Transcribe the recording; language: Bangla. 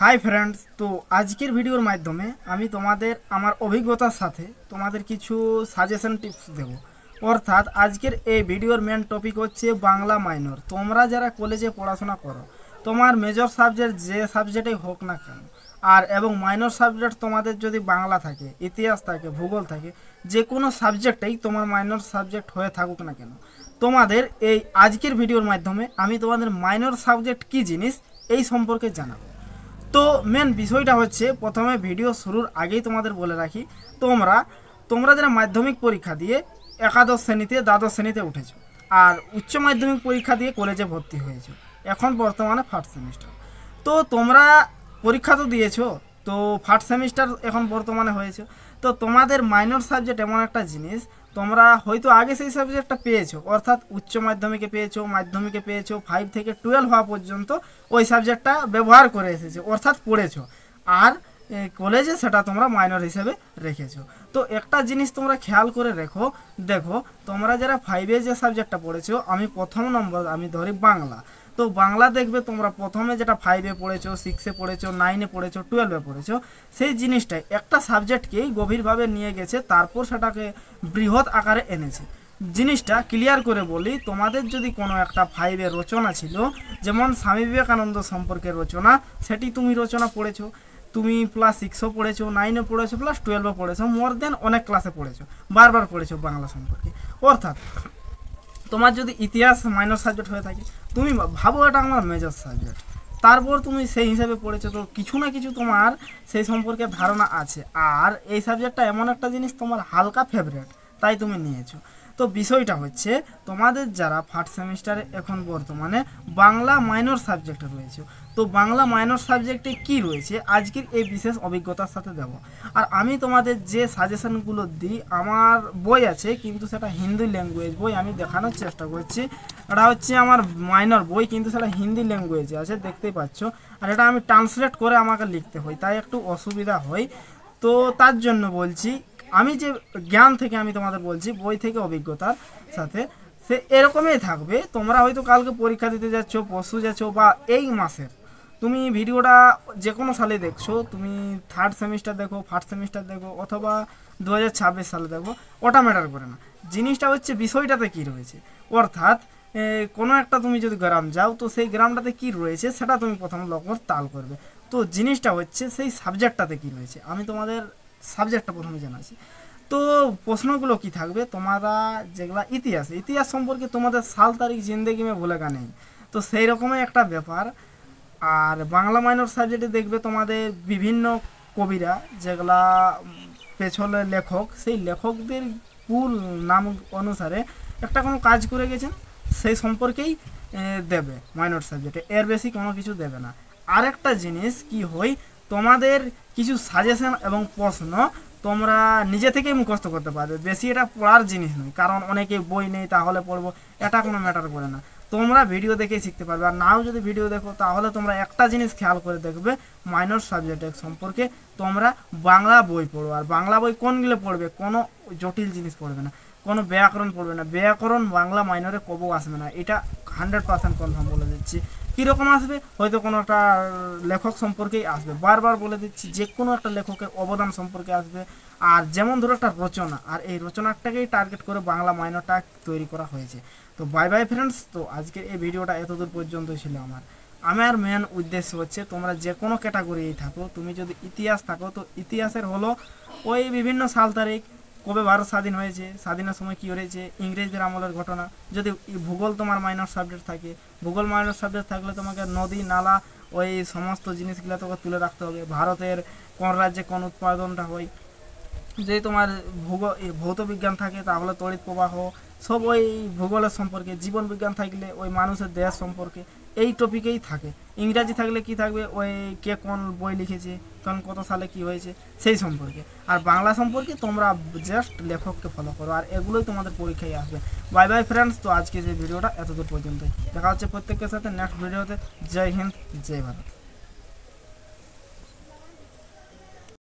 হাই ফ্রেন্ডস, তো আজকের ভিডিওর মাধ্যমে আমি তোমাদের আমার অভিজ্ঞতার সাথে তোমাদের কিছু সাজেশন টিপস দেব। অর্থাৎ আজকের এই ভিডিওর মেন টপিক হচ্ছে বাংলা মাইনর। তোমরা যারা কলেজে পড়াশোনা করো, তোমার মেজর সাবজেক্ট যে সাবজেক্টেই হোক না কেন, আর এবং মাইনর সাবজেক্ট তোমাদের যদি বাংলা থাকে, ইতিহাস থাকে, ভূগোল থাকে, যে কোনো সাবজেক্টেই তোমার মাইনর সাবজেক্ট হয়ে থাকুক না কেন, তোমাদের এই আজকের ভিডিওর মাধ্যমে আমি তোমাদের মাইনর সাবজেক্ট কী জিনিস এই সম্পর্কে জানাবো। তো মেন বিষয়টা হচ্ছে, প্রথমে ভিডিও শুরুর আগেই তোমাদের বলে রাখি, তোমরা তোমরা যারা মাধ্যমিক পরীক্ষা দিয়ে একাদশ শ্রেণীতে দ্বাদশ শ্রেণীতে উঠেছো, আর উচ্চ মাধ্যমিক পরীক্ষা দিয়ে কলেজে ভর্তি হয়েছো, এখন বর্তমানে ফার্স্ট সেমিস্টার। তো তোমরা পরীক্ষা তো দিয়েছো, তো ফার্স্ট সেমিস্টার এখন বর্তমানে হয়েছে। তো তোমাদের মাইনর সাবজেক্ট এমন একটা জিনিস, তোমরা হয়তো আগে সেই সাবজেক্টটা পেয়েছো, অর্থাৎ উচ্চ মাধ্যমিকে পেয়েছো, মাধ্যমিকে পেয়েছো, 5 থেকে 12 হওয়া পর্যন্ত ওই সাবজেক্টটা ব্যবহার করে এসেছো, অর্থাৎ পড়েছো, আর কলেজে সেটা তোমরা মাইনর হিসেবে রেখেছো। তো একটা জিনিস তোমরা খেয়াল করে দেখো, তোমরা যারা 5-এ যে সাবজেক্টটা পড়েছো, আমি প্রথম নম্বর আমি ধরি বাংলা। তো বাংলা দেখবে তোমরা প্রথমে যেটা 5-এ পড়েছো, 6-এ পড়েছো, 9-এ পড়েছো, 12-এ পড়েছো, সেই জিনিসটাই একটা সাবজেক্টকেই গভীরভাবে নিয়ে গেছে, তারপর সেটাকে বৃহৎ আকারে এনেছে। জিনিসটা ক্লিয়ার করে বলি, তোমাদের যদি কোনো একটা 5-এর রচনা ছিল, যেমন স্বামী বিবেকানন্দ সম্পর্কে রচনা, সেটি তুমি রচনা পড়েছো, তুমি প্লাস 6ও পড়েছো, 9ও পড়েছো, প্লাস 12ও পড়েছো, মোর দেন অনেক ক্লাসে পড়েছো, বারবার পড়েছো বাংলা সম্পর্কে। অর্থাৎ তোমার যদি ইতিহাস মাইনর সাবজেক্ট হয়ে থাকে, তুমি ভাবো এটা আমার মেজর সাবজেক্ট, তারপর তুমি সেই হিসাবে পড়েছো, তো কিছু না কিছু তোমার সেই সম্পর্কে ধারণা আছে। আর এই সাবজেক্টটা এমন একটা জিনিস তোমার হালকা ফেভারিট, তাই তুমি নিয়েছো। তো বিষয়টা হচ্ছে, তোমাদের যারা ফার্স্ট সেমিস্টারে এখন বর্তমানে বাংলা মাইনর সাবজেক্টে রয়েছে, তো বাংলা মাইনর সাবজেক্টে কি রয়েছে আজকের এই বিশেষ অভিজ্ঞতার সাথে দেব। আর আমি তোমাদের যে সাজেশনগুলো দিই, আমার বই আছে, কিন্তু সেটা হিন্দি ল্যাঙ্গুয়েজ বই, আমি দেখানোর চেষ্টা করছি। এটা হচ্ছে আমার মাইনর বই, কিন্তু সেটা হিন্দি ল্যাঙ্গুয়েজে আছে, দেখতেই পাচ্ছ। আর এটা আমি ট্রান্সলেট করে আমাকে লিখতে হয়, তাই একটু অসুবিধা হয়। তো তার জন্য বলছি, আমি যে জ্ঞান থেকে আমি তোমাদের বলছি, বই থেকে অভিজ্ঞতার সাথে, সে এরকমই থাকবে। তোমরা হয়তো কালকে পরীক্ষা দিতে যাচ্ছ, পরশু যাচ্ছ, বা এই মাসের তুমি ভিডিওটা যে কোনো সালে দেখছো, তুমি থার্ড সেমিস্টার দেখো, ফার্স্ট সেমিস্টার দেখো, অথবা 2026 সালে দেখো, ওটা ম্যাটার করে না। জিনিসটা হচ্ছে বিষয়টাতে কি রয়েছে। অর্থাৎ কোনো একটা তুমি যদি গ্রাম যাও, তো সেই গ্রামটাতে কি রয়েছে সেটা তুমি প্রথম লক্ষ্য তাল করবে। তো জিনিসটা হচ্ছে সেই সাবজেক্টটাতে কি রয়েছে, আমি তোমাদের সাবজেক্টটা প্রথমে জানাচ্ছি। তো প্রশ্নগুলো কি থাকবে, তোমরা যেগুলা ইতিহাস সম্পর্কে তোমাদের সাল তারিখ জিন্দেগি মে ভুলেগা নেই, তো সেই রকমই একটা ব্যাপার। আর বাংলা মাইনর সাবজেক্টে দেখবে তোমাদের বিভিন্ন কবিরা, যেগুলা পেছনে লেখক, সেই লেখকদের ফুল নাম অনুসারে একটা কোনো কাজ করে গেছেন, সেই সম্পর্কেই দেবে মাইনর সাবজেক্টে, এর বেশি কোনো কিছু দেবে না। আরেকটা জিনিস কি হয়, তোমাদের কিছু সাজেশন এবং প্রশ্ন তোমরা নিজে থেকেই মুখস্থ করতে পারবে, বেশি এটা পড়ার জিনিস নয়, কারণ অনেকে বই নেই তাহলে পড়বো, এটা কোনো ম্যাটার করে না। তোমরা ভিডিও দেখেই শিখতে পারবে। আর নাও যদি ভিডিও দেখো, তাহলে তোমরা একটা জিনিস খেয়াল করে দেখবে, মাইনর সাবজেক্টের সম্পর্কে তোমরা বাংলা বই পড়ো। আর বাংলা বই কোনগুলো পড়বে, কোনো জটিল জিনিস পড়বে না, কোনো ব্যাকরণ পড়বে না। ব্যাকরণ বাংলা মাইনরে কবও আসবে না, এটা 100% কনফার্ম বলে দিচ্ছি। কীরকম আসবে, হয়তো কোনো একটা লেখক সম্পর্কেই আসবে, বারবার বলে দিচ্ছি, যে কোনো একটা লেখকের অবদান সম্পর্কে আসবে। আর যেমন ধরো একটা রচনা, আর এই রচনাটাকেই টার্গেট করে বাংলা মাইনরটা তৈরি করা হয়েছে। তো বাই বাই ফ্রেন্ডস, তো আজকের এই ভিডিওটা এতদূর পর্যন্তই ছিল। আমার মেন উদ্দেশ্য হচ্ছে, তোমরা যে কোনো ক্যাটাগরিই থাকো, তুমি যদি ইতিহাস থাকো, তো ইতিহাসের হলো ওই বিভিন্ন সাল তারিখ, কবে ভারত স্বাধীন হয়েছে, স্বাধীনের সময় কী হয়েছে, ইংরেজদের আমলের ঘটনা। যদি ভূগোল তোমার মাইনর সাবজেক্ট থাকে, ভূগোল মাইনর সাবজেক্ট থাকলে তোমাকে নদী নালা ওই সমস্ত জিনিসগুলো তোকে তুলে রাখতে হবে। ভারতের কোন রাজ্যে কোন উৎপাদনটা হয়, যদি তোমার ভৌত বিজ্ঞান থাকে, তাহলে তড়িৎ প্রবাহ, সব ওই ভূগোলের সম্পর্কে। জীবন বিজ্ঞান থাকলে ওই মানুষের দেহ সম্পর্কে, এই টপিকেই থাকে। ইংরাজি থাকলে কি থাকবে, ওই কে কোন বই লিখেছে, কোন কত সালে কি হয়েছে, সেই সম্পর্কে। আর বাংলা সম্পর্কে তোমরা জাস্ট লেখককে ফলো করো, আর এগুলোই তোমাদের পরীক্ষায় আসবে। বাই বাই ফ্রেন্ডস, তো আজকে যে ভিডিওটা এতদূর পর্যন্তই, দেখা হচ্ছে প্রত্যেকের সাথে নেক্সট ভিডিওতে। জয় হিন্দ, জয় ভারত।